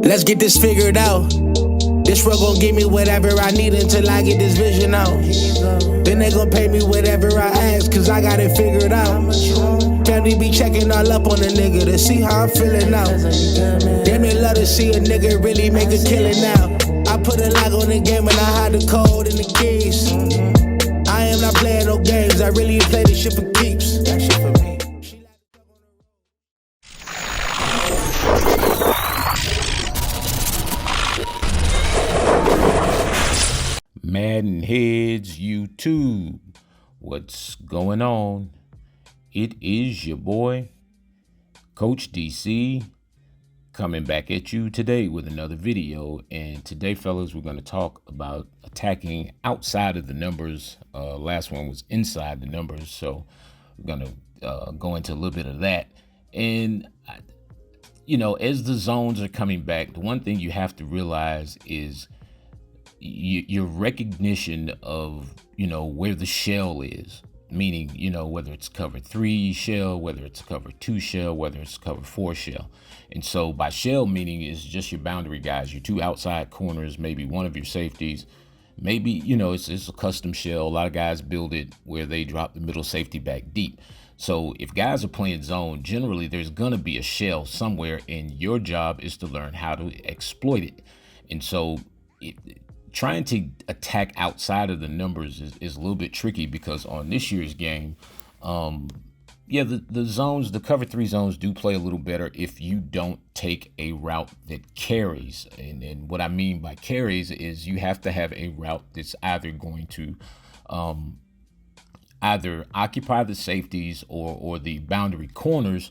Let's get this figured out. This rug gon' give me whatever I need until I get this vision out. Then they gon' pay me whatever I ask, cause I got it figured out. Family be checking all up on a nigga to see how I'm feeling now. Damn, they love to see a nigga really make a killing now. I put a lock on the game and I hide the code and the keys. I am not playing no games, I really play this shit for keeps. That shit for me. MaddenHeadz YouTube, what's going on? It is your boy, Coach DC, coming back at you today with another video. And today, fellas, we're going to talk about attacking outside of the numbers. Last one was inside the numbers, so we're going to go into a little bit of that. And you know, as the zones are coming back, the one thing you have to realize is your recognition of, you know, where the shell is, meaning, you know, whether it's cover 3 shell, whether it's cover 2 shell, whether it's cover 4 shell. And so by shell meaning is just your boundary guys, your 2 outside corners, maybe one of your safeties, maybe, you know, it's a custom shell. A lot of guys build it where they drop the middle safety back deep. So if guys are playing zone, generally there's gonna be a shell somewhere, and your job is to learn how to exploit it. And so trying to attack outside of the numbers is a little bit tricky, because on this year's game, yeah, the zones, the cover 3 zones do play a little better if you don't take a route that carries. And what I mean by carries is you have to have a route that's either going to either occupy the safeties or the boundary corners,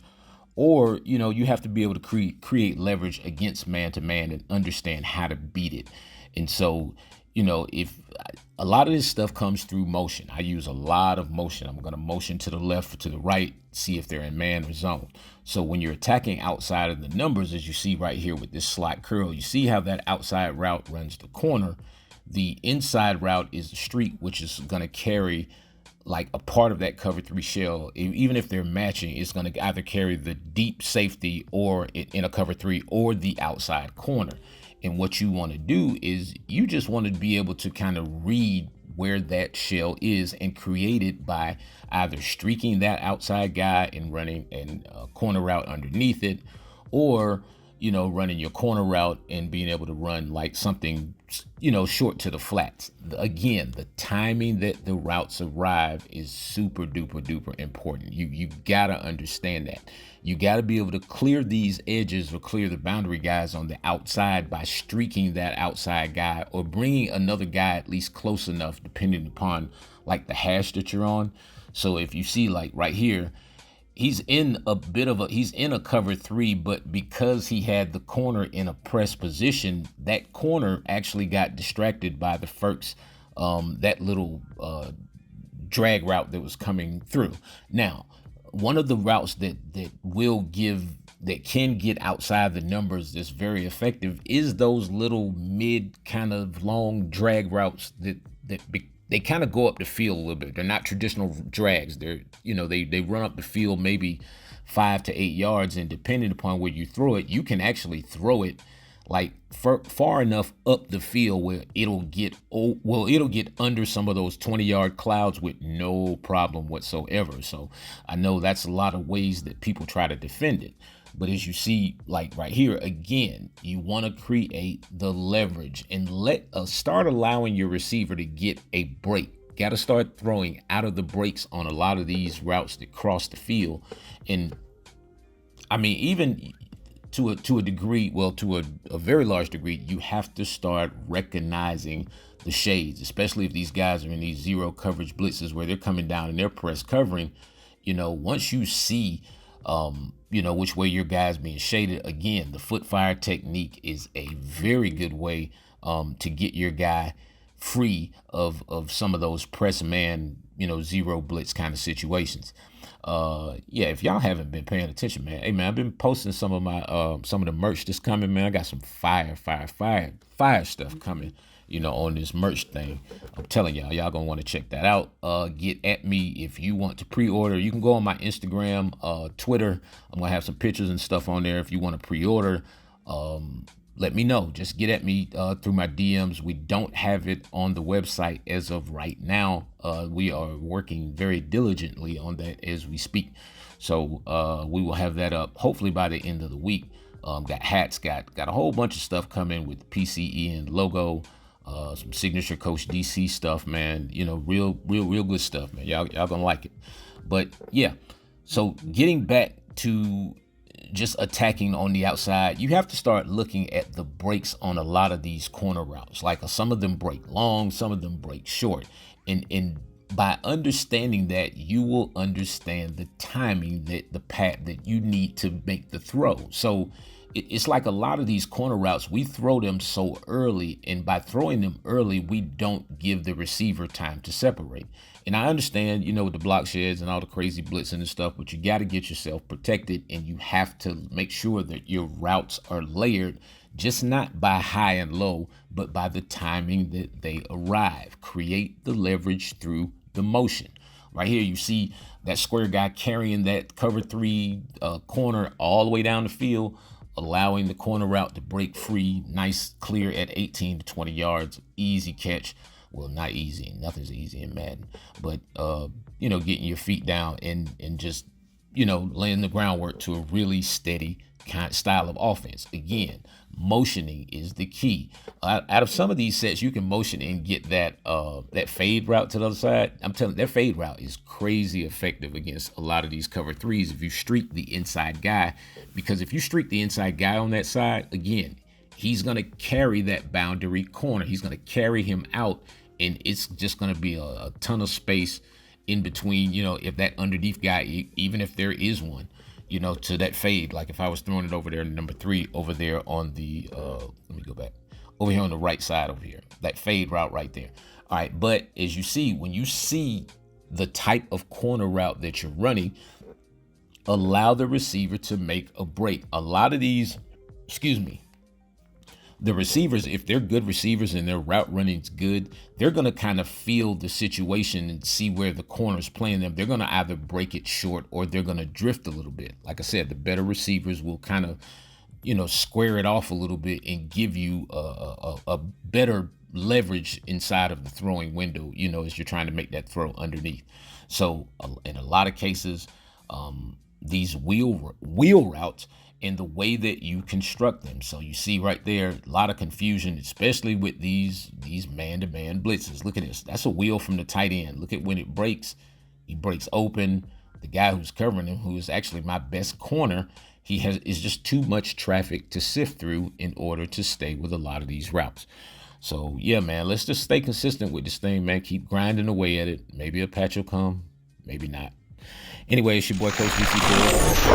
or, you know, you have to be able to create leverage against man-to-man and understand how to beat it. And so, you know, if a lot of this stuff comes through motion, I use a lot of motion. I'm going to motion to the left or to the right, see if they're in man or zone. So when you're attacking outside of the numbers, as you see right here with this slot curl, you see how that outside route runs the corner. The inside route is the streak, which is going to carry like a part of that cover 3 shell. Even if they're matching, it's going to either carry the deep safety or in a cover 3 or the outside corner. And what you want to do is you just want to be able to kind of read where that shell is and create it by either streaking that outside guy and running a corner route underneath it, or, you know, running your corner route and being able to run like something, you know, short to the flats. Again, the timing that the routes arrive is super duper important. You gotta understand that. You gotta be able to clear these edges or clear the boundary guys on the outside by streaking that outside guy, or bringing another guy at least close enough, depending upon like the hash that you're on. So if you see like right here, he's in a cover 3, but because he had the corner in a press position, that corner actually got distracted by the Ferks, that little drag route that was coming through. Now, one of the routes that can get outside the numbers that's very effective is those little mid kind of long drag routes they kind of go up the field a little bit. They're not traditional drags. They're, you know, they run up the field maybe 5 to 8 yards, and depending upon where you throw it, you can actually throw it like far enough up the field where it'll get under some of those 20-yard clouds with no problem whatsoever. So I know that's a lot of ways that people try to defend it. But as you see, like right here, again, you want to create the leverage and start allowing your receiver to get a break. Got to start throwing out of the breaks on a lot of these routes that cross the field. And I mean, even to a degree, well, to a very large degree, you have to start recognizing the shades, especially if these guys are in these zero coverage blitzes where they're coming down and they're press covering. You know, once you see you know, which way your guy's being shaded, again, the foot fire technique is a very good way to get your guy free of some of those press man, zero blitz kind of situations. Yeah, if y'all haven't been paying attention, man, hey man, I've been posting some of my some of the merch that's coming, man. I got some fire stuff coming, on this merch thing. I'm telling y'all gonna want to check that out. Get at me if you want to pre-order. You can go on my Instagram, Twitter. I'm gonna have some pictures and stuff on there if you want to pre-order. Let me know. Just get at me through my DMs. We don't have it on the website as of right now. We are working very diligently on that as we speak. So we will have that up hopefully by the end of the week. Got hats, got a whole bunch of stuff coming with PCE and logo, some signature Coach DC stuff, man. Real good stuff, man. Y'all gonna like it. But yeah, so getting back to just attacking on the outside, you have to start looking at the breaks on a lot of these corner routes. Like some of them break long, some of them break short. And by understanding that, you will understand the timing, the path that you need to make the throw. So it's like a lot of these corner routes, we throw them so early, and by throwing them early, we don't give the receiver time to separate. And I understand, with the block sheds and all the crazy blitzing and stuff, but you got to get yourself protected, and you have to make sure that your routes are layered, just not by high and low, but by the timing that they arrive. Create the leverage through the motion. Right here, you see that square guy carrying that cover 3 corner all the way down the field, allowing the corner route to break free, nice, clear at 18 to 20 yards, easy catch. Well, not easy. Nothing's easy in Madden, but getting your feet down and just laying the groundwork to a really steady kind of style of offense. Again, motioning is the key. Out of some of these sets, you can motion and get that fade route to the other side. I'm telling you, that fade route is crazy effective against a lot of these cover 3s if you streak the inside guy. Because if you streak the inside guy on that side, again, he's going to carry that boundary corner. He's going to carry him out, and it's just going to be a ton of space in between, if that underneath guy, even if there is one, to that fade. Like if I was throwing it over there, number 3 over there on the, let me go back, over here on the right side over here, that fade route right there. All right, but as you see, when you see the type of corner route that you're running, allow the receiver to make a break. A lot of these, the receivers, if they're good receivers and their route running is good, they're going to kind of feel the situation and see where the corner's playing them. They're going to either break it short or they're going to drift a little bit. Like I said, the better receivers will kind of, square it off a little bit and give you a better leverage inside of the throwing window, as you're trying to make that throw underneath. So in a lot of cases, these wheel routes, and the way that you construct them. So you see right there, a lot of confusion, especially with these man-to-man blitzes. Look at this. That's a wheel from the tight end. Look at when it breaks. He breaks open. The guy who's covering him, who is actually my best corner, is just too much traffic to sift through in order to stay with a lot of these routes. So yeah, man, let's just stay consistent with this thing, man. Keep grinding away at it. Maybe a patch will come, maybe not. Anyway, it's your boy Coach DC.